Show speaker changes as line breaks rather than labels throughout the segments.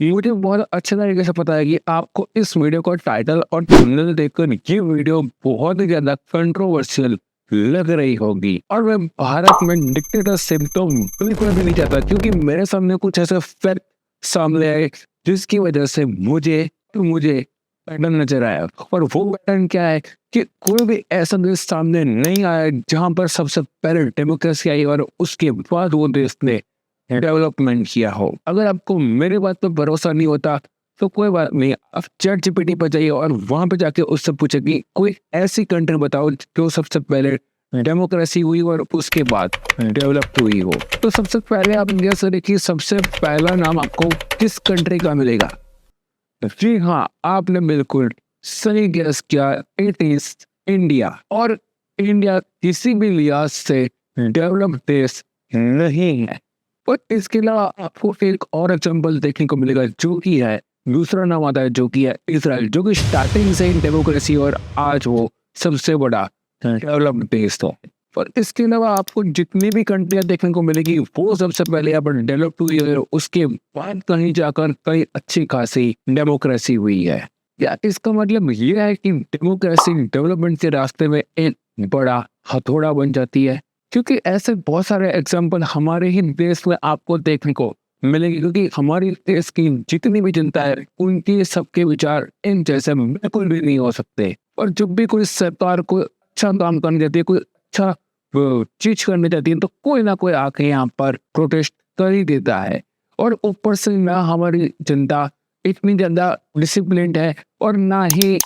मुझे बहुत अच्छे तरीके से पता है कि आपको इस वीडियो का टाइटल और थंबनेल देखकर ये वीडियो बहुत ही ज्यादा कंट्रोवर्शियल लग रही होगी और मैं भारत में डिक्टेटरशिप तो बिल्कुल भी नहीं चाहता, क्योंकि मेरे सामने कुछ ऐसे फैक्ट सामने आए जिसकी वजह से मुझे पैटर्न नजर आया। और वो पैटर्न क्या है कि कोई भी ऐसा देश सामने नहीं आया जहां पर सबसे पहले डेमोक्रेसी आई और उसके बाद वो देश ने डेवलपमेंट किया हो। अगर आपको मेरे बात पर भरोसा नहीं होता तो कोई बात नहीं, आप चैट जीपीटी पर जाइए और वहां पे जाके उससे पूछे कि कोई ऐसी कंट्री बताओ जो सबसे पहले डेमोक्रेसी हुई और उसके बाद डेवलप हुई हो। तो सबसे पहले आप इंडिया से देखिए, सबसे पहला नाम आपको किस कंट्री का मिलेगा? जी हाँ, आपने बिल्कुल सही गेस किया, इट इज इंडिया। और इंडिया किसी भी लिहाज से डेवलप्ड देश नहीं है। और इसके अलावा आपको एक और एग्जाम्पल देखने को मिलेगा जो कि है, दूसरा नाम आता है जो कि है इसराइल, जो कि स्टार्टिंग से ही डेमोक्रेसी और आज वो सबसे बड़ा डेवलप्ड देश था। और इसके अलावा आपको जितनी भी कंट्रियां देखने को मिलेगी वो सबसे पहले यहाँ पर डेवलप हुई है, उसके बाद कहीं जाकर कई अच्छी खासी डेमोक्रेसी हुई है। या इसका मतलब ये है कि डेमोक्रेसी डेवलपमेंट के रास्ते में एक बड़ा हथौड़ा बन जाती है, क्योंकि ऐसे बहुत सारे एग्जाम्पल हमारे ही देश में आपको देखने को मिलेंगे। क्योंकि हमारे देश की जितनी भी जनता है उनके सबके विचार इन जैसे बिल्कुल भी नहीं हो सकते। और जब भी कोई सरकार कोई अच्छा काम करने जाती है, कोई अच्छा चीज करने जाती है, तो कोई ना कोई आके यहाँ पर प्रोटेस्ट कर ही देता है। और ऊपर से ना हमारी जनता इतनी ज्यादा डिसिप्लिन्ड है और ना ही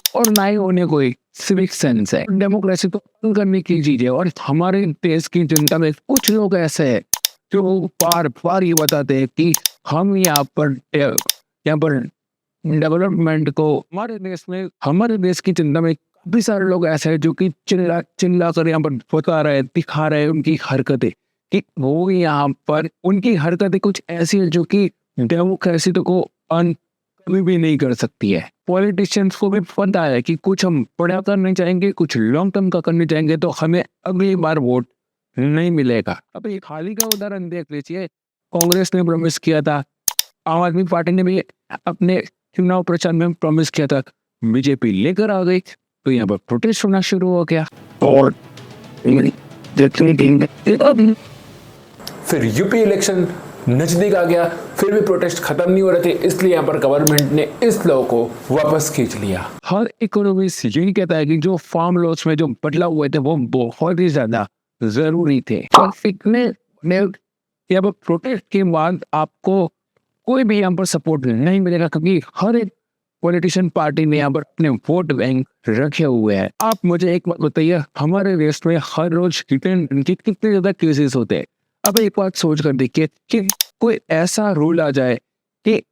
उन्हें कोई सिविक सेंस है। डेमोक्रेसी तो पालन करने की चीज है। और हमारे देश की जनता में कुछ लोग ऐसे हैं जो बार बार ये बताते हैं कि हम यहाँ पर डेवलपमेंट को, हमारे देश की जनता में काफी सारे लोग ऐसे हैं जो कि चिल्ला चिल्ला कर यहाँ पर बता रहे हैं, दिखा रहे हैं उनकी हरकतें, कि वो यहाँ पर उनकी हरकतें कुछ ऐसी है जो कि डेमोक्रेसी तो को कभी भी नहीं कर सकती है। पॉलिटिशियंस को भी पता है कि कुछ हम बड़ा करने चाहेंगे, कुछ लॉन्ग टर्म का करने चाहेंगे तो हमें अगली बार वोट नहीं मिलेगा। अब एक हाल ही का उदाहरण देख लीजिए, कांग्रेस ने प्रॉमिस किया था, आम आदमी पार्टी ने भी अपने चुनाव प्रचार में प्रॉमिस किया था, बीजेपी लेकर आ गई तो यहाँ पर प्रोटेस्ट होना शुरू हो गया। और
फिर यूपी इलेक्शन नजदीक आ गया, फिर भी प्रोटेस्ट खत्म नहीं हो रहे थे, इसलिए यहाँ पर गवर्नमेंट ने इस लॉ को वापस खींच लिया।
हर इकोनॉमिस्ट यही कहता है कि जो फार्म लॉस में जो बदलाव हुए थे वो बहुत ही ज्यादा जरूरी थे। और इतने यहाँ पर प्रोटेस्ट के बाद आपको कोई भी यहाँ पर सपोर्ट नहीं मिलेगा, क्योंकि हर एक पॉलिटिशियन पार्टी ने यहाँ पर अपने वोट बैंक रखे हुए हैं। आप मुझे एक बात बताइए, हमारे देश में हर रोज कितने ज्यादा केसेस होते हैं? अब एक बात सोच कर देखिए कि कोई ऐसा रूल आ जाए कि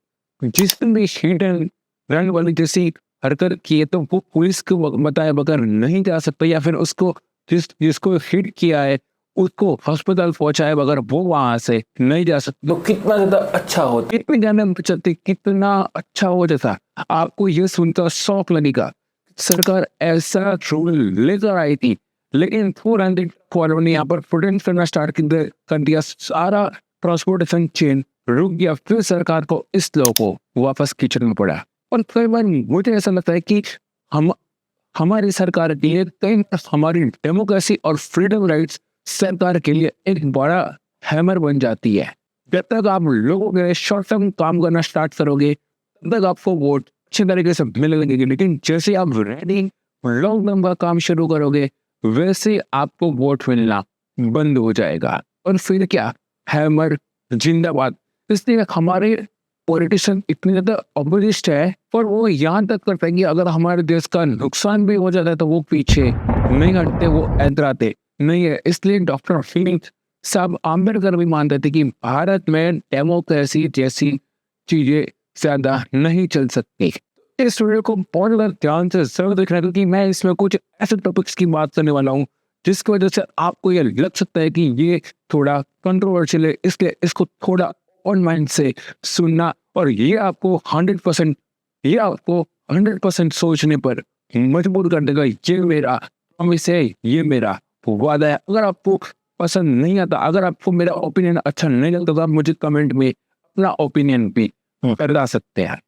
जिसमें भी हिट एंड रन वाली जैसी हरकत की है तो वो पुलिस को बताए बगैर नहीं जा सकता, या फिर उसको जिसको हिट किया है उसको अस्पताल पहुंचाए बगैर वो वहां से नहीं जा सकता।
तो कितना ज्यादा अच्छा होता,
इतनी जाने चलते कितना अच्छा हो जाता। आपको ये सुनकर शौक लगेगा, सरकार ऐसा रूल लेकर आई थी लेकिन 400 फॉलो ने यहाँ पर प्रोटेस्ट करना स्टार्ट कर दिया, सारा ट्रांसपोर्टेशन चेन रुक गया, फिर सरकार को इस लॉ को वापस खींचना पड़ा। और कई बार मुझे ऐसा लगता है कि हम हमारी सरकार के लिए हमारी डेमोक्रेसी और फ्रीडम राइट्स सरकार के लिए एक बड़ा हैमर बन जाती है। जब तक आप लोगों के लिए शॉर्ट टर्म काम करना स्टार्ट करोगे तब तक आपको वोट अच्छे तरीके से मिलने लगेगी, लेकिन जैसे आप रेडी लॉन्ग टर्म का काम शुरू करोगे वैसे आपको वोट मिलना बंद हो जाएगा। और फिर क्या, हैमर जिंदाबाद। इसलिए हमारे पॉलिटिशियन इतने ज्यादा अपोजिस्ट है, पर वो यहाँ तक करते हैं कि अगर हमारे देश का नुकसान भी हो जाता है तो वो पीछे नहीं हटते, वो ऐतराते नहीं है। इसलिए डॉक्टर साहब आम्बेडकर भी मानते थे कि भारत में डेमोक्रेसी जैसी चीजें ज्यादा नहीं चल सकती। इस वीडियो को बहुत ज्यादा ध्यान से जरूर देखना, क्योंकि मैं इसमें कुछ ऐसे टॉपिक्स की बात करने वाला हूँ जिसकी वजह से आपको ये लग सकता है कि ये थोड़ा कंट्रोवर्शियल है, इसलिए इसको थोड़ा ऑन माइंड से सुनना। और ये आपको 100% सोचने पर मजबूर कर देगा। ये मेरा प्रॉमिस है, ये मेरा वादा है। अगर आपको पसंद नहीं आता, अगर आपको मेरा ओपिनियन अच्छा नहीं लगता तो आप मुझे कमेंट में अपना ओपिनियन भी कर सकते हैं।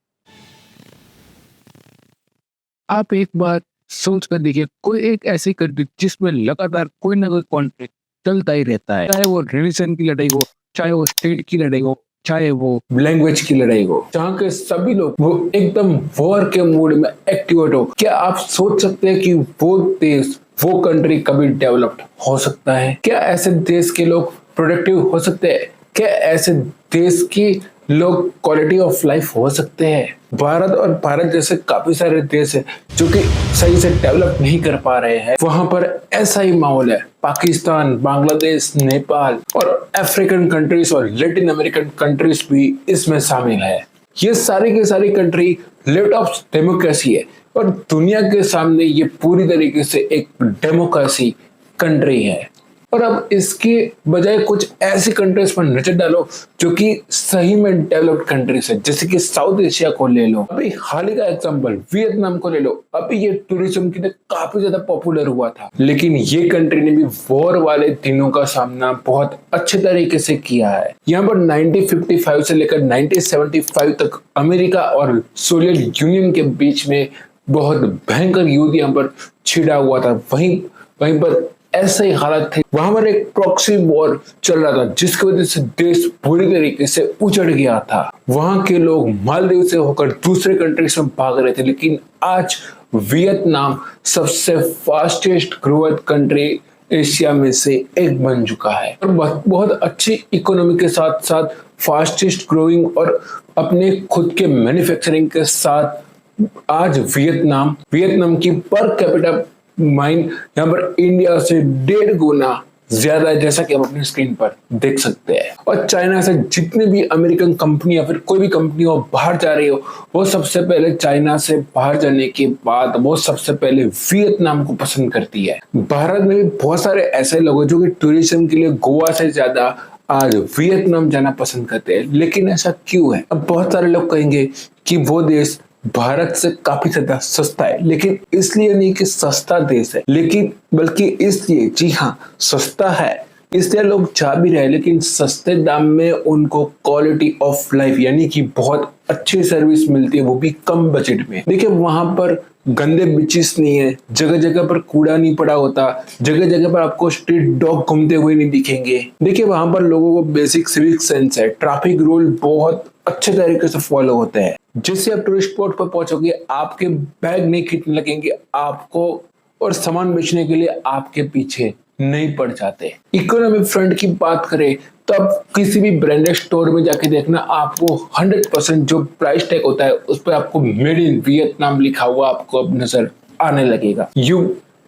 आप एक बार सोच कर देखिए, कोई एक ऐसी कंट्री जिसमें लगातार कोई ना कोई कॉन्फ्लिक्ट चलता ही रहता है, चाहे वो रिलीजन की लड़ाई हो, चाहे वो स्टेट की लड़ाई हो, चाहे वो
लैंग्वेज की लड़ाई हो, जहाँ के सभी लोग वो एकदम वॉर के मूड में एक्टिवेट हो। क्या आप सोच सकते हैं कि वो देश, वो कंट्री कभी डेवलप्ड हो सकता है? क्या ऐसे देश के लोग प्रोडक्टिव हो सकते हैं? क्या ऐसे देश की लोग क्वालिटी ऑफ लाइफ हो सकते हैं? भारत जैसे काफी सारे देश है जो कि सही से डेवलप नहीं कर पा रहे हैं, वहां पर ऐसा ही माहौल है। पाकिस्तान, बांग्लादेश, नेपाल और अफ्रीकन कंट्रीज और लैटिन अमेरिकन कंट्रीज भी इसमें शामिल है। ये सारी की सारी कंट्री लेफ्ट ऑफ डेमोक्रेसी है और दुनिया के सामने ये पूरी तरीके से एक डेमोक्रेसी कंट्री है। और अब इसके बजाय कुछ ऐसी कंट्रीज पर नजर डालो जो कि सही में डेवलप्ड कंट्रीज है, जैसे कि साउथ एशिया को ले लो, अभी हाल ही का एग्जांपल वियतनाम को ले लो। अभी ये टूरिज्म के लिए काफी ज्यादा पॉपुलर हुआ था, लेकिन ये कंट्री ने भी वॉर वाले दिनों का सामना बहुत अच्छे तरीके से किया है। यहाँ पर 1955 से लेकर 1975 तक अमेरिका और सोवियत यूनियन के बीच में बहुत भयंकर युद्ध यहाँ पर छिड़ा हुआ था। वहीं पर ऐसे ही हालत थे, वहां पर एक प्रॉक्सी वॉर चल रहा था जिसकी वजह से देश पूरी तरीके से उजड़ गया था। वहां के लोग मालदीव से होकर दूसरे कंट्रीज में भाग रहे थे, लेकिन आज वियतनाम सबसे फास्टेस्ट ग्रोइंग कंट्री एशिया में से एक बन चुका है और बहुत अच्छी इकोनॉमी के साथ साथ फास्टेस्ट ग्रोइंग और अपने खुद के मैन्युफैक्चरिंग के साथ आज वियतनाम की पर कैपिटा माइंड यहाँ पर इंडिया से 1.5 गुना ज्यादा है, जैसा कि हम अपनी स्क्रीन पर देख सकते हैं। और चाइना से जितनी भी अमेरिकन कंपनी या फिर कोई भी कंपनी हो बाहर जा रही हो, वो सबसे पहले चाइना से बाहर जाने के बाद वो सबसे पहले वियतनाम को पसंद करती है। भारत में भी बहुत सारे ऐसे लोग हैं जो कि टूरिज्म के लिए गोवा से ज्यादा आज वियतनाम जाना पसंद करते हैं। लेकिन ऐसा क्यों है? अब बहुत सारे लोग कहेंगे कि वो देश भारत से काफी ज्यादा सस्ता है, लेकिन इसलिए नहीं कि सस्ता देश है, लेकिन बल्कि इसलिए, जी हाँ, सस्ता है इसलिए लोग जा भी रहे, लेकिन सस्ते दाम में उनको क्वालिटी ऑफ लाइफ यानी कि बहुत अच्छी सर्विस मिलती है, वो भी कम बजट में। देखिए वहां पर गंदे बीचेस नहीं है, जगह जगह पर कूड़ा नहीं पड़ा होता, जगह जगह पर आपको स्ट्रीट डॉग घूमते हुए नहीं दिखेंगे। देखिए वहां पर लोगों को बेसिक सिविक सेंस है, ट्रैफिक रूल बहुत अच्छे तरीके से फॉलो होते हैं, जिससे आप टूरिस्ट स्पॉट पर पहुंचोगे आपके बैग नहीं खींचने लगेंगे आपको, और सामान बेचने के लिए आपके पीछे नहीं पड़ जाते। इकोनॉमिक फ्रंट की बात करें तो आप किसी भी ब्रांडेड स्टोर में जाके देखना, आपको 100% जो प्राइस टैग होता है उस पर आपको मेड इन वियतनाम लिखा हुआ आपको अब नजर आने लगेगा।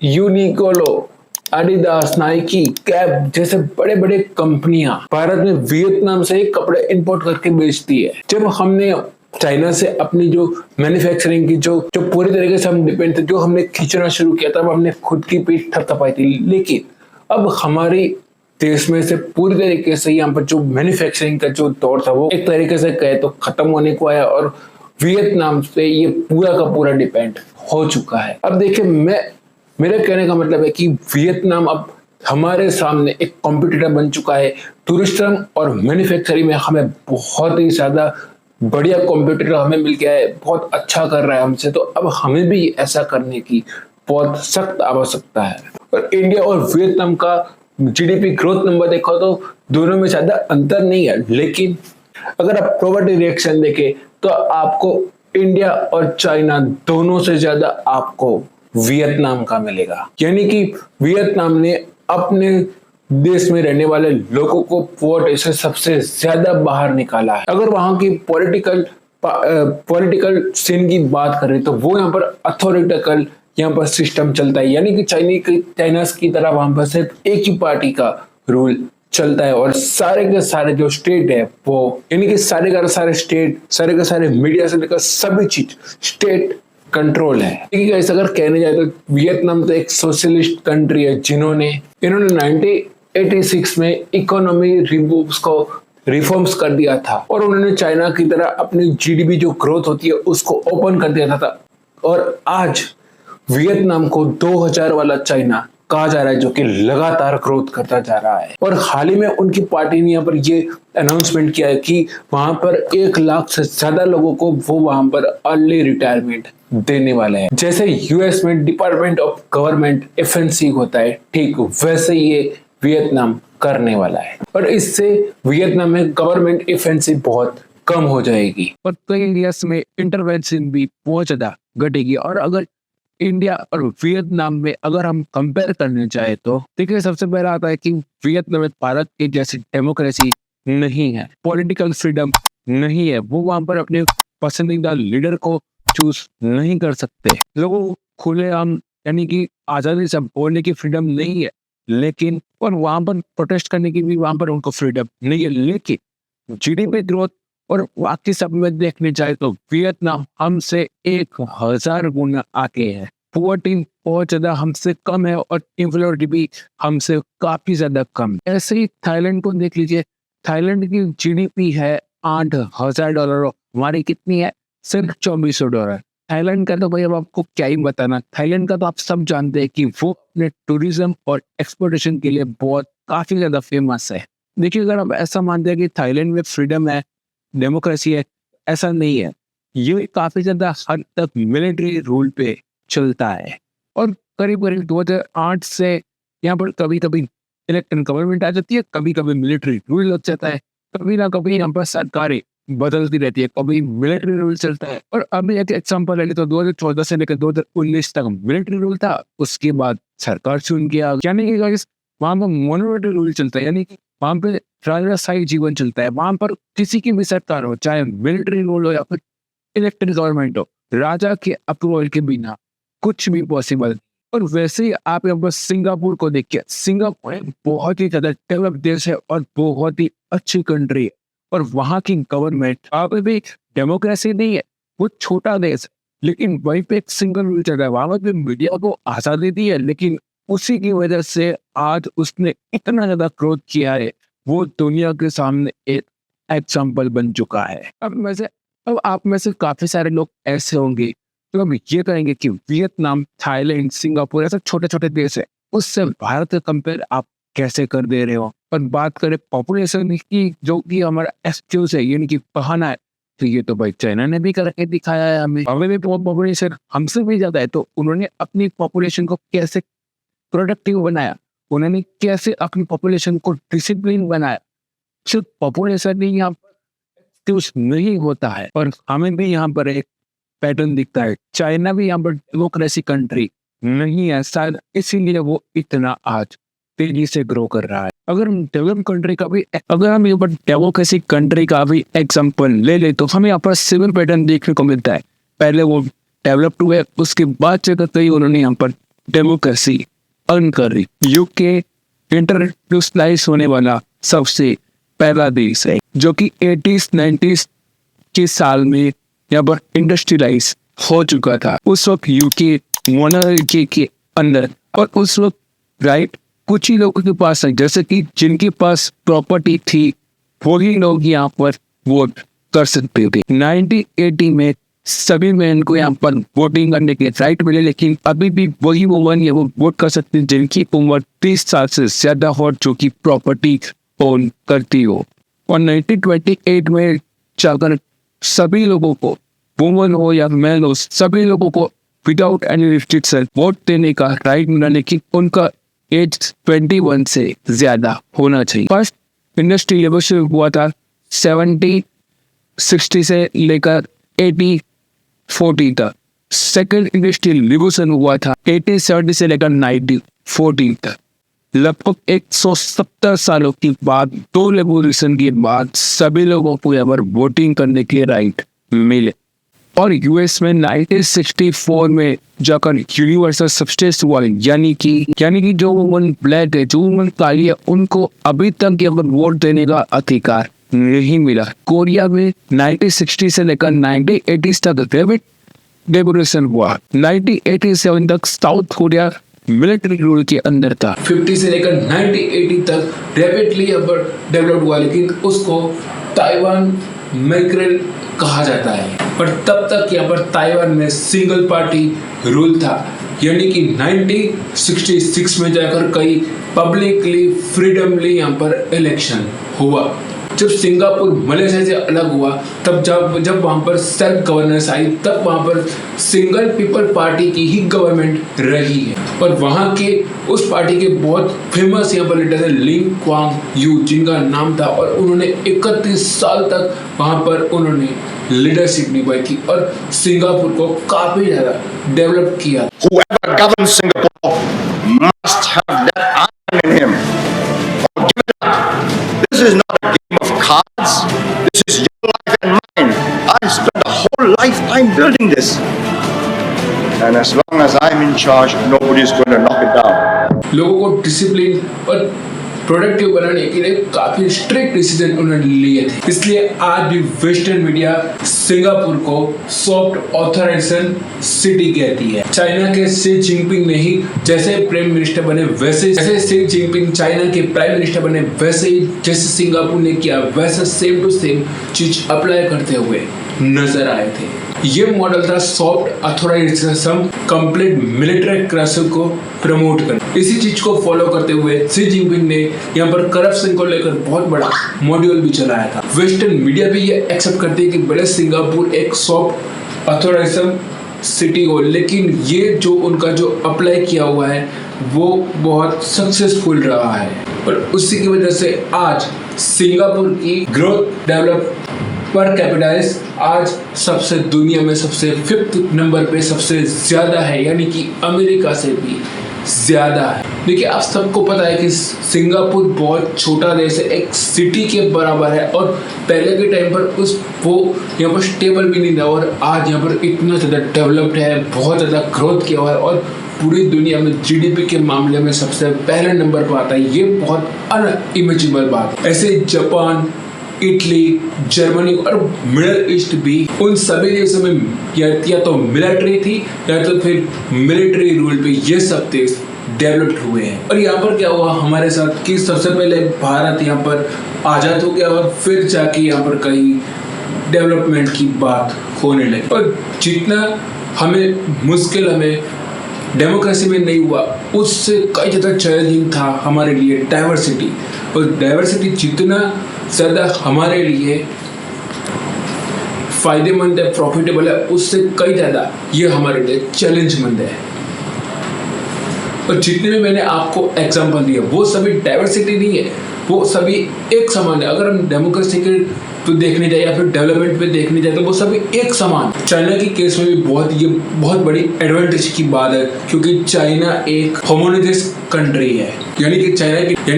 यूनिक्लो, एडिडास, नाइकी, कैप जैसे बड़े बड़े कंपनियां भारत में वियतनाम से ही कपड़े इंपोर्ट करके बेचती है। जब हमने चाइना से अपनी जो मैन्युफैक्चरिंग की जो पूरी तरीके से हम डिपेंड थे, जो हमने खींचना शुरू किया तब हमने खुद की पीठ थपथपाई थी, लेकिन अब हमारी देश में से पूरी तरीके से यहाँ पर जो मैन्युफैक्चरिंग का जो दौर था वो एक तरीके से कहे तो खत्म होने को आया और वियतनाम पे ये पूरा का पूरा डिपेंड हो चुका है। अब देखिए मेरे कहने का मतलब है कि वियतनाम अब हमारे सामने एक कॉम्पिटिटर बन चुका है। टूरिज्म और मैन्युफैक्चरिंग में हमें बहुत ही ज्यादा बढ़िया कॉम्पिटिटर हमें मिल गया है, बहुत अच्छा कर रहा है हमसे, तो अब हमें भी ऐसा करने की बहुत सख्त आवश्यकता है। और इंडिया और वियतनाम का जीडीपी ग्रोथ नंबर देखो तो दोनों में ज्यादा अंतर नहीं है, लेकिन अगर आप प्रॉपर्टी रिएक्शन देखें तो आपको इंडिया और चाइना दोनों से ज्यादा आपको वियतनाम का मिलेगा। यानी कि वियतनाम ने अपने देश में रहने वाले लोगों को पॉवर्टी से सबसे ज्यादा बाहर निकाला है। अगर वहां की पॉलिटिकल सीन की बात करें तो वो यहाँ पर अथॉरिटिकल यहाँ पर सिस्टम चलता है, यानी कि चाइना की तरह वहां पर सिर्फ एक ही पार्टी का रूल चलता है और सारे के सारे जो स्टेट है वो, यानी कि सारे के सारे मीडिया से लेकर सभी चीज स्टेट कंट्रोल है। ठीक है, अगर कहने जाए तो वियतनाम तो एक सोशलिस्ट कंट्री है इन्होंने 1986 में इकोनॉमी रिफॉर्म्स कर दिया था और उन्होंने चाइना की तरह अपनी जीडीपी जो ग्रोथ होती है उसको ओपन कर दिया था और आज वियतनाम को 2000 वाला चाइना कहा जा रहा है, जो कि लगातार ग्रोथ करता जा रहा है। और हाल ही में उनकी पार्टी ने यहाँ पर ये अनाउंसमेंट किया है कि वहां पर 1 लाख से ज्यादा लोगों को वो वहां पर अर्ली रिटायरमेंट देने वाले हैं। जैसे यूएस में डिपार्टमेंट ऑफ गवर्नमेंट एफएनसी होता है, ठीक वैसे ये वियतनाम करने वाला है। और इससे वियतनाम में गवर्नमेंट एफएनसी बहुत कम हो जाएगी
और कई एरियाज में इंटरवेंशन भी बहुत ज्यादा घटेगी। और अगर इंडिया और वियतनाम में अगर हम कंपेयर करने चाहे तो देखिए, सबसे पहला आता है कि वियतनाम में भारत के जैसी डेमोक्रेसी नहीं है, पॉलिटिकल फ्रीडम नहीं है, वो वहां पर अपने पसंदीदा लीडर को चूज नहीं कर सकते, लोगों को खुलेआम यानी कि आजादी से बोलने की फ्रीडम नहीं है, लेकिन और वहां पर प्रोटेस्ट करने की भी वहां पर उनको फ्रीडम नहीं है। लेकिन जीडीपी ग्रोथ और बाकी सब में देखने जाए तो वियतनाम हमसे 1000 गुना आगे है। पॉवर्टी बहुत ज्यादा हमसे कम है और इन्फ्लेबिलिटी भी हमसे काफी ज्यादा कम है। ऐसे ही थाईलैंड को देख लीजिए, थाईलैंड की जीडीपी है $8,000, हमारी कितनी है? सिर्फ $2400। थाईलैंड का तो भाई अब आपको क्या ही बताना, थाईलैंड का तो आप सब जानते हैं कि वो अपने टूरिज्म और एक्सपोर्टेशन के लिए बहुत काफी ज्यादा फेमस है। देखिए, अगर आप ऐसा मानते हैं कि थाईलैंड में फ्रीडम है, डेमोक्रेसी है, ऐसा नहीं है। ये काफी ज्यादा हद तक मिलिट्री रूल पे चलता है और करीब करीब 2008 से यहाँ पर कभी कभी इलेक्टेड गवर्नमेंट आ जाती है, कभी कभी मिलिट्री रूल लग जाता है, कभी ना कभी यहाँ पर सरकारें बदलती रहती है, कभी मिलिट्री रूल चलता है। और अभी एक एग्जाम्पल है तो 2014 से लेकर 2019 तक मिलिट्री रूल था, उसके बाद सरकार चुन के आ गई। यानी कि guys, वहां पर मोनोलिथिक रूल चलता है, यानी कि वहां पे राजाशाही जीवन चलता है। वहां पर किसी की भी सरकार हो, चाहे मिलिट्री रूल हो या फिर इलेक्टेड गवर्नमेंट हो, राजा के अप्रूवल के बिना कुछ भी पॉसिबल। और वैसे ही आप यहाँ पर सिंगापुर को देखिए, सिंगापुर एक बहुत ही ज्यादा डेवलप देश है और बहुत ही अच्छी कंट्री है। और वहाँ की गवर्नमेंट अभी भी डेमोक्रेसी नहीं है, वो छोटा देश है, लेकिन वहीं पे एक सिंगल रूल चल रहा है। वहां पे मीडिया को आजादी दी है, लेकिन उसी की वजह से आज उसने इतना ज्यादा ग्रोथ किया है, वो दुनिया के सामने एक एग्जाम्पल बन चुका है। अब आप में से काफी सारे लोग ऐसे होंगे तो अब ये कहेंगे कि वियतनाम, थाईलैंड, सिंगापुर ऐसे छोटे छोटे देश है, उससे भारत का कंपेयर आप कैसे कर दे रहे हो। पर बात करें पॉपुलेशन की, जो कि हमारा एक्सक्यूज है यानी कि बहाना है, तो ये तो भाई चाइना ने भी करके दिखाया है हमें भी पॉपुलेशन हमसे भी ज्यादा है, तो उन्होंने अपनी पॉपुलेशन को कैसे प्रोडक्टिव बनाया, उन्होंने कैसे अपनी पॉपुलेशन को डिसिप्लिन बनाया। सिर्फ पॉपुलेशन ही यहाँ पर एक्सक्यूज नहीं होता है, और हमें भी यहाँ पर एक पैटर्न दिखता है। चाइना भी यहाँ पर डेमोक्रेसी कंट्री नहीं है, शायद इसीलिए वो इतना आज तेजी से ग्रो कर रहा है। अगर हम यहाँ पर डेमोक्रेसी कंट्री का भी एग्जांपल ले ले तो हमें यहाँ पर सिविल पैटर्न देखने को मिलता है। पहले वो डेवलप्ड हुए, उसके बाद जगह ही उन्होंने यहाँ पर डेमोक्रेसी अर्न करी। यूके इंटरनेशनलाइज होने वाला सबसे पहला देश है जो कि 80s 90s के साल में यहाँ पर इंडस्ट्रियलाइज हो चुका था। उस वक्त यूके मोनार्की के अंदर, और उस वक्त राइट कुछ ही लोगों के पास है, जैसे कि जिनके पास प्रॉपर्टी थी वही लोग यहाँ पर वोट कर सकते थे। 1980 में सभी मैन को यहाँ पर वोटिंग करने के राइट मिले, लेकिन अभी भी वही वुमन ये वो वोट कर सकते हैं जिनकी उम्र 30 साल से ज्यादा हो, जो कि प्रॉपर्टी ओन करती हो। और 1928 में जाकर सभी लोगों को, वुमन हो या मैन हो, सभी लोगों को विदाउट एनी रिस्ट्रिक्शन वोट देने का राइट मिला, लेकिन उनका एज 21 से ज्यादा होना चाहिए। फर्स्ट इंडस्ट्री रेवोल्यूशन हुआ था 70-60 से लेकर 80-40 तक। सेकेंड इंडस्ट्रियल रिवोल्यूशन हुआ था 80-70 से लेकर 90-14 तक। लगभग 170 सालों के बाद, दो रेवोल्यूशन के बाद सभी लोगों को यहाँ पर वोटिंग करने के राइट मिले। और यूएस में 1964 में जाकर यूनिवर्सल सब्सटेंस हुआ, यानी कि जो वुमन ब्लैक है, जो वुमन काली है, उनको अभी तक यहाँ पर वोट देने का अधिकार नहीं मिला। कोरिया में 1960 से लेकर 1980 तक रेवोल्यूशन हुआ। 1987 तक साउथ कोरिया मिलिट्री रूल के अंदर था। 50 से लेकर 1980 तक रैपिडली डेवलप हुआ, लेकिन उसको ताइवान मैक्रेल कहा जाता है। पर तब तक यहाँ पर ताइवान में सिंगल पार्टी रूल था।
यानी कि 1966 में जाकर कई पब्लिकली फ्रीडमली यहाँ पर इलेक्शन हुआ। जब सिंगापुर मलेशिया से अलग हुआ तब जब वहाँ पर सेल्फ गवर्नेंस आई, तब वहाँ पर सिंगल पीपल पार्टी की ही गवर्नमेंट रही है। और वहाँ के उस पार्टी के बहुत फेमस यहाँ पर लीडर थे लिंग क्वांग यू, जिनका नाम था, और उन्होंने 31 साल तक वहाँ पर उन्होंने लीडरशिप निभाई थी और सिंगापुर को काफी ज्यादा डेवलप किया।
Whoever governs Singapore must have that iron in him. Or give it up. This is not a game of cards. This is your life and mine. I spent a whole lifetime building this. And as long as I'm in charge, nobody is going to knock it down.
लोगों को discipline और productive बनाने के लिए काफी strict decision उन्होंने लिए थे। इसलिए आज भी वेस्टर्न मीडिया सिंगापुर को सॉफ्ट ऑथराइजेशन सिटी कहती है। चाइना के शी जिनपिंग ने ही जैसे प्राइम मिनिस्टर बने वैसे, जैसे शी जिनपिंग चाइना के प्राइम मिनिस्टर बने वैसे ही जैसे सिंगापुर ने किया, वैसे सेम टू सेम चीज अप्लाई करते हुए नजर आए थे। ये मॉडल था soft authorisation complete military crash को प्रमोट करना। इसी चीज को फॉलो करते हुए शी जिनपिंग ने यहाँ पर करप्शन को लेकर बहुत बड़ा मॉड्यूल भी चलाया था। वेस्टर्न मीडिया भी ये एक्सेप्ट करती है कि बड़े सिंगापुर एक सॉफ्ट ऑथराइजेशन सिटी हो, लेकिन ये जो उनका जो अप्लाई किया हुआ है वो बहुत सक्सेसफुल रहा है। और उसी की वजह से आज सिंगापुर की ग्रोथ डेवलप पर कैपिटलाइज आज सबसे दुनिया में सबसे 5th नंबर पे सबसे ज्यादा है, यानी कि अमेरिका से भी ज्यादा है। देखिए आप सबको पता है कि सिंगापुर बहुत छोटा देश है, एक सिटी के बराबर है, और पहले के टाइम पर वो यहाँ पर स्टेबल भी नहीं था, और आज यहाँ पर इतना ज़्यादा डेवलप्ड है, बहुत ज़्यादा ग्रोथ किया हुआ है, और पूरी दुनिया में जीडीपी के मामले में सबसे पहले नंबर पर आता है। ये बहुत अनइमेजिनेबल बात है। ऐसे जापान, इटली, जर्मनी और मिडिल ईस्ट भी, उन सभी देशों में या तो मिलिट्री थी या तो फिर मिलिट्री रूल पे ये सब देश डेवलप्ड हुए हैं। और यहाँ पर क्या हुआ हमारे साथ कि सबसे पहले भारत यहाँ पर आज़ाद हो गया और फिर जाके यहाँ पर कहीं डेवलपमेंट की बात होने लगी। और जितना हमें डेमोक्रेसी में नहीं हुआ, उससे कई ज़्यादा चैलेंजिंग था हमारे लिए डाइवर्सिटी। और डाइवर्सिटी जितना ज़्यादा हमारे लिए फायदेमंद है, प्रॉफिटेबल है, उससे कई ज़्यादा ये हमारे लिए चैलेंजमंद है। और जितने भी मैंने आपको एग्जांपल दिए वो सभी डाइवर्सिटी नहीं है, वो सभी एक समान है। अगर हम डेमोक्रेसी के तो देखने जाए या फिर डेवलपमेंट पे देखने जाए तो वो सभी एक समान। चाइना की केस में भी बहुत बड़ी एडवांटेज की बात है, क्योंकि चाइना एक होमोजेनियस कंट्री है, यानी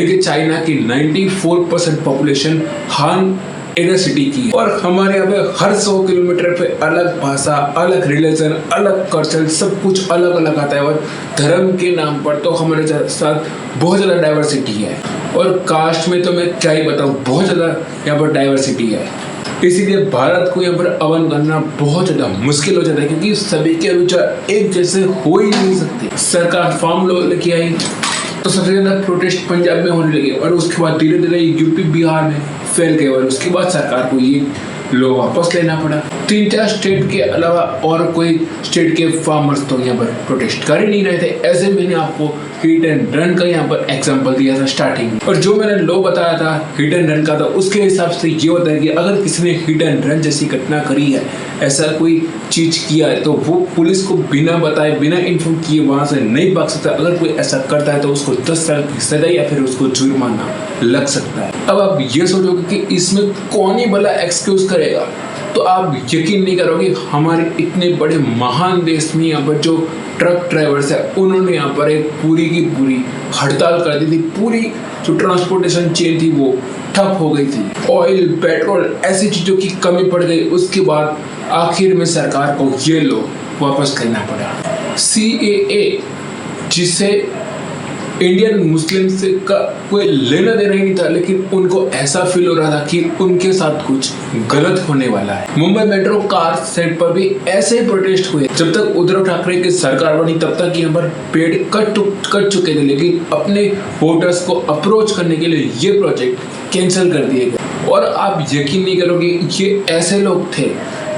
कि चाइना की 94% पॉपुलेशन हान इनर सिटी की, और हमारे यहाँ पे हर 100 किलोमीटर पे अलग भाषा, अलग रिलीजन, अलग कल्चर, सब कुछ अलग अलग आता है। और धर्म के नाम पर तो हमारे साथ बहुत ज़्यादा डाइवर्सिटी है, और कास्ट में तो मैं क्या ही बताऊँ, बहुत ज़्यादा यहाँ पर डाइवर्सिटी है। इसीलिए भारत को यहाँ पर अवन करना बहुत ज़्यादा मुश्किल हो जाता है, क्योंकि सभी के विचार एक जैसे हो ही नहीं सकते। सरकार फार्म लॉ लेके आई तो सबसे ज़्यादा प्रोटेस्ट पंजाब में होने लगे, और उसके बाद धीरे धीरे यूपी बिहार में फैल गए, और उसके बाद सरकार को ये लो वापस लेना पड़ा। 3-4 स्टेट के अलावा और कोई स्टेट के फार्मर्स तो यहाँ पर प्रोटेस्ट कर ही नहीं रहे थे। ऐसे मैंने आपको हिट एंड रन का यहाँ पर एग्जांपल दिया था स्टार्टिंग में, और जो मैंने लो बताया था हिट एंड रन का था, उसके हिसाब से ये होता है कि अगर किसी ने हिट एंड रन जैसी घटना करी है, ऐसा कोई चीज किया है, तो वो पुलिस को बिना बताए, बिना इन्फॉर्म किए वहां से नहीं भाग सकता। अगर कोई ऐसा करता है तो उसको 10 साल की सजा या फिर उसको जुर्माना लग सकता है। अब आप ये सोचोगे कि इसमें कौन ही भला एक्सक्यूज करेगा, तो आप यकीन नहीं करोगे हमारे इतने बड़े महान देश में यहाँ पर जो ट्रक ड्राइवर्स है उन्होंने यहाँ पर एक पूरी की पूरी हड़ताल कर दी थी। पूरी जो ट्रांसपोर्टेशन चेन थी वो ठप हो गई थी। ऑयल, पेट्रोल, ऐसी चीज़ों की कमी पड़ गई। उसके बाद आखिर में सरकार को ये लो वापस लेना पड़ा। CAA, जिसे इंडियन मुस्लिम से का कोई लेना देना ही नहीं था, लेकिन उनको ऐसा फील हो रहा था कि उनके साथ कुछ गलत होने वाला है। मुंबई मेट्रो कार सेट पर भी ऐसे ही प्रोटेस्ट हुए। जब तक उद्धव ठाकरे की सरकार बनी तब तक यहाँ पर पेड़ कट चुके थे, लेकिन अपने वोटर्स को अप्रोच करने के लिए ये प्रोजेक्ट कैंसिल कर दिए गए। और आप यकीन नहीं करोगे, ये ऐसे लोग थे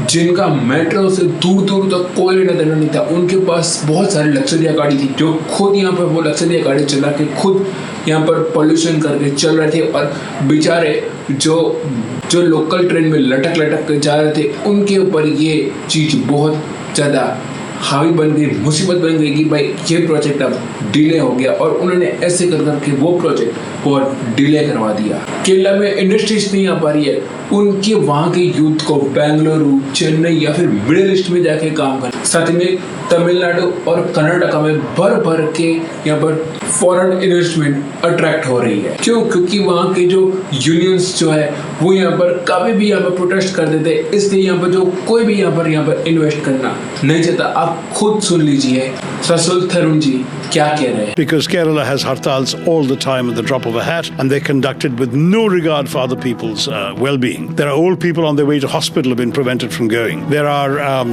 जिनका मेट्रो से दूर दूर तक कोई लेना देना नहीं था, उनके पास बहुत सारी लग्जरिया गाड़ी थी, जो खुद यहाँ पर वो लग्जरिया गाड़ी चला के खुद यहाँ पर पॉल्यूशन करके चल रहे थे, और बेचारे जो लोकल ट्रेन में लटक लटक के जा रहे थे, उनके ऊपर ये चीज़ बहुत ज़्यादा हावी बन गई, मुसीबत बन गई कि भाई ये प्रोजेक्ट अब डिले हो गया, और उन्होंने ऐसे कर करके वो प्रोजेक्ट और डिले करवा दिया। केरला में इंडस्ट्रीज नहीं आ पा रही है, उनके वहाँ के यूथ को बेंगलुरु, चेन्नई या फिर मिडिल ईस्ट में जाके काम कर, साथ में तमिलनाडु और कर्नाटका में भर भर के यहाँ पर फॉरेन इन्वेस्टमेंट अट्रैक्ट हो रही है। क्यों? क्योंकि वहाँ के जो यूनियंस जो है वो यहाँ पर कभी भी यहाँ पर प्रोटेस्ट कर देते, इसलिए यहाँ पर जो कोई भी यहाँ पर इन्वेस्ट करना नहीं चाहता। आप खुद सुन लीजिए ससुल थरुण जी क्या कह रहे हैं।
Because Kerala has hartals all the time at the drop of a hat, and they're conducted with no regard for other people's well-being. There are old people on their way to hospital who have been prevented from going. There are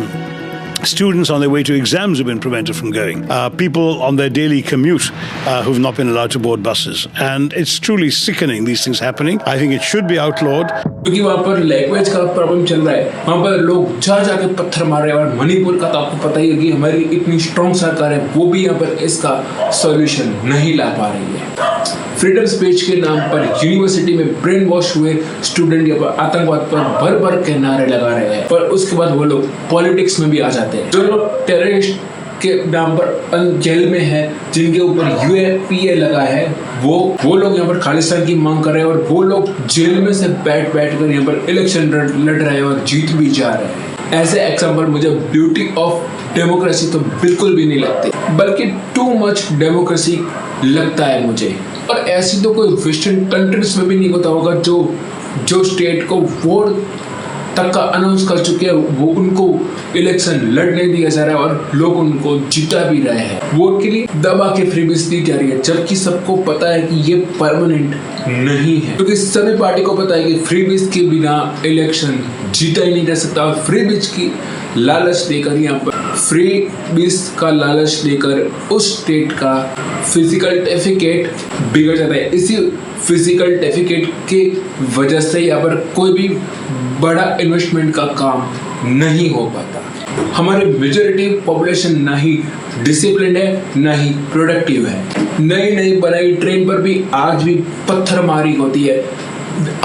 students on their way to exams have been prevented from going. People on their daily commute who've not been allowed to board buses. And it's truly sickening, these things happening. I think it should be outlawed.
क्योंकि वहाँ पर language का problem चल रहा है, वहाँ पर लोग जाके पत्थर मार रहे हैं, और मणिपुर का तो आपको पता ही है कि हमारी इतनी स्ट्रॉन्ग सरकार है, वो भी यहाँ पर इसका सॉल्यूशन नहीं ला पा रही है। फ्रीडम स्पीच के नाम पर यूनिवर्सिटी में ब्रेन वॉश हुए स्टूडेंट यहाँ पर आतंकवाद पर भर भर के नारे लगा रहे हैं, पर उसके बाद वो लोग पॉलिटिक्स में भी आ जाते हैं। जो लोग टेररिस्ट के नाम पर जेल में है, जिनके ऊपर UAPA लगा है, वो लोग यहाँ पर खालिस्तान की मांग कर रहे हैं, और वो लोग जेल में से बैठ कर यहाँ पर इलेक्शन लड़ रहे हैं और जीत भी जा रहे हैं। ऐसे एग्जाम्पल मुझे ब्यूटी ऑफ डेमोक्रेसी तो बिल्कुल भी नहीं लगते, बल्कि टू मच डेमोक्रेसी लगता है मुझे। और ऐसी तो कोई वेस्टर्न कंट्रीज में भी नहीं होता होगा जो स्टेट को वोट तक का अनाउंस कर चुके हैं, वो उनको इलेक्शन लड़ने दिया जा रहा है और लोग उनको जीता भी रहे हैं। वोट के लिए दबा के फ्रीबीज दी जा रही है, जबकि सबको पता है कि ये परमानेंट नहीं है, क्योंकि सभी पार्टी को पता है कि फ्रीबीज के बिना इलेक्शन जीता ही नहीं जा सकता। और फ्रीबीज की लालच देकर यहाँ पर फ्रीबीज का लालच देकर उस स्टेट का फिजिकल सर्टिफिकेट बिगड़ जाता है। इसी फिजिकल सर्टिफिकेट की वजह से यहाँ पर कोई भी बड़ा इन्वेस्टमेंट का काम नहीं हो पाता। हमारी मेजॉरिटी पॉपुलेशन ना ही डिसिप्लिन है, ना ही प्रोडक्टिव है। नई बनाई ट्रेन पर भी आज भी पत्थरमारी होती है।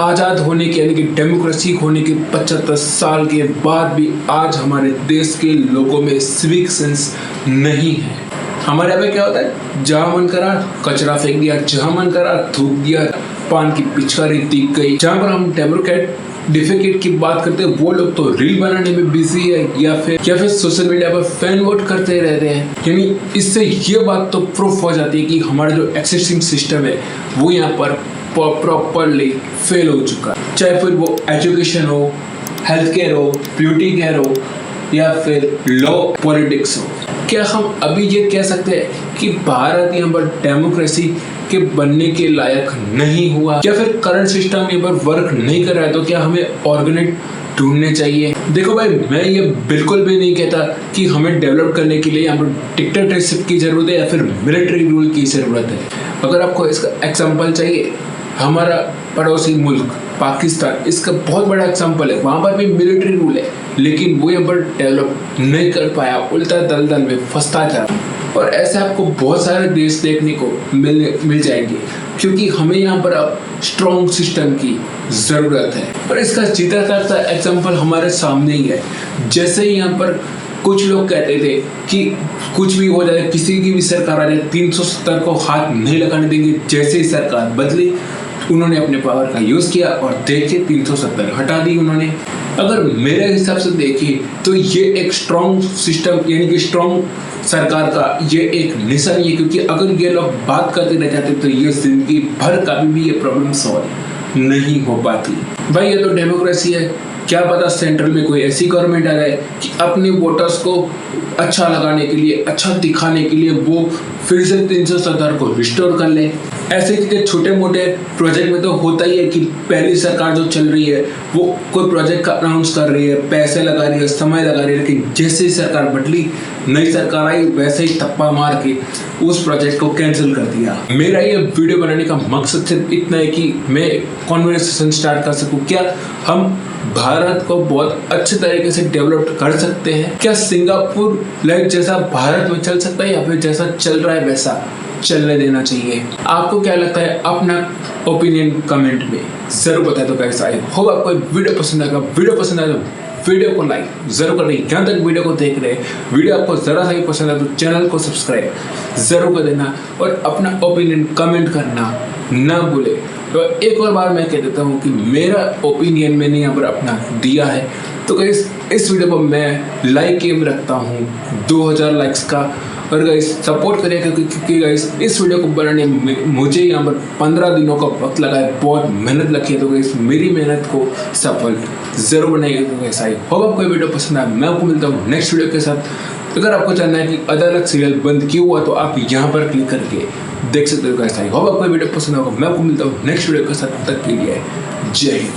आज़ाद होने के यानी कि डेमोक्रेसी होने के 75 साल के बाद भी आज हमारे देश के लोगों में सिविक सेंस नहीं है। हमारे यहाँ पे क्या होता है, जहाँ मन करा कचरा फेंक दिया, जहाँ मन करा थूक दिया, पान की पिचकारी दिख गई। जहाँ पर हम डेमोक्रेट की बात करते हैं, वो लोग तो रील बनाने में बिजी है या फिर सोशल मीडिया पर फैन वोट करते रहते हैं। यानी इससे ये बात तो प्रूफ हो जाती है कि हमारा जो एक्सिस्टिंग सिस्टम है वो यहाँ पर प्रॉपरली फेल हो चुका है। चाहे फिर वो एजुकेशन हो, हेल्थ केयर हो, ब्यूटी केयर हो, या फिर लॉ पॉलिटिक्स हो। क्या हम अभी ये कह सकते हैं कि भारत यहाँ पर डेमोक्रेसी के बनने के लायक नहीं हुआ, या फिर करंट सिस्टम यहाँ पर वर्क नहीं कर रहा है? तो क्या हमें ऑर्गेनाइज ढूंढने चाहिए? देखो भाई, मैं ये बिल्कुल भी नहीं कहता कि हमें डेवलप करने के लिए यहाँ पर डिक्टेटरशिप की जरूरत है या फिर मिलिट्री रूल की जरूरत है। अगर आपको इसका एग्जाम्पल चाहिए, हमारा पड़ोसी मुल्क पाकिस्तान इसका बहुत बड़ा एग्जाम्पल है। वहाँ पर भी मिलिट्री रूल है, लेकिन वो यहाँ पर डेवलप नहीं कर पाया, उल्टा दलदल में फंसता जा रहा। और ऐसे आपको बहुत सारे देश देखने को मिल जाएंगे, क्योंकि हमें यहाँ पर अब स्ट्रॉन्ग सिस्टम की ज़रूरत है। और इसका सीधा करता एग्जाम्पल हमारे सामने ही है। जैसे ही यहाँ पर कुछ लोग कहते थे कि कुछ भी हो जाए, किसी की भी सरकार आ जाए, 370 को हाथ नहीं लगाने देंगे। जैसे ही सरकार बदली, उन्होंने अपने पावर का यूज़ किया और देखिए 370 हटा दी उन्होंने। अगर मेरे हिसाब से देखिए तो ये एक स्ट्रॉन्ग सिस्टम यानी कि स्ट्रॉन्ग सरकार का ये एक निशानी है, क्योंकि अगर ये लोग बात करते रह जाते तो ये जिंदगी भर कभी भी ये प्रॉब्लम सॉल्व नहीं हो पाती। भाई ये तो डेमोक्रेसी है, क्या पता सेंट्रल में कोई ऐसी गवर्नमेंट आ जाए कि अपने वोटर्स को अच्छा लगाने के लिए, अच्छा दिखाने के लिए वो फिर से 370 को रिस्टोर कर ले। ऐसे के छोटे मोटे प्रोजेक्ट में तो होता ही है कि पहली सरकार जो चल रही है वो कोई प्रोजेक्ट का अनाउंस कर रही है, पैसे लगा रही है, समय लगा रही है, लेकिन जैसे ही सरकार बदली, नई सरकार आई, वैसे ही थप्पा मार के उस प्रोजेक्ट को कैंसिल कर दिया। मेरा ये वीडियो बनाने का मकसद सिर्फ इतना है कि मैं कॉन्वर्सेशन स्टार्ट कर सकूं। क्या हम भारत को बहुत अच्छे तरीके से डेवलप कर सकते हैं? क्या सिंगापुर लाइक जैसा भारत में चल सकता है या फिर जैसा चल रहा है वैसा चलने देना चाहिए? आपको क्या लगता है? अपना ओपिनियन कमेंट में जरूर बताए। तो गाइस आई होप आपको वीडियो पसंद आएगा। वीडियो पसंद आए तो वीडियो को लाइक जरूर करें। यहाँ तक वीडियो को देख रहे हैं, वीडियो आपको जरा सा भी पसंद है तो चैनल को सब्सक्राइब जरूर कर देना और अपना ओपिनियन कमेंट करना ना भूले। तो एक और बार मैं कह देता हूँ कि मेरा ओपिनियन मैंने यहाँ पर अपना दिया है। तो गाइस इस वीडियो पर मैं लाइक एम रखता हूँ 2000 लाइक्स का। और गाइस सपोर्ट करिएगा क्योंकि गाइस इस वीडियो को बनाने में मुझे यहाँ पर 15 दिनों का वक्त लगा है, बहुत मेहनत लगी है। तो गाइस मेरी मेहनत को सफल जरूर बनाइएगा। तो गाइस आई होप आपको वीडियो पसंद आया। मैं आपको मिलता हूँ नेक्स्ट वीडियो के साथ। अगर आपको जानना है कि अदालत सीरियल बंद क्यों हुआ तो आप यहाँ पर क्लिक करके देख सकते हो। गाइस आई होप आपको वीडियो पसंद होगा। मैं आपको मिलता हूँ नेक्स्ट वीडियो के साथ। तब तक के लिए जय हिंद।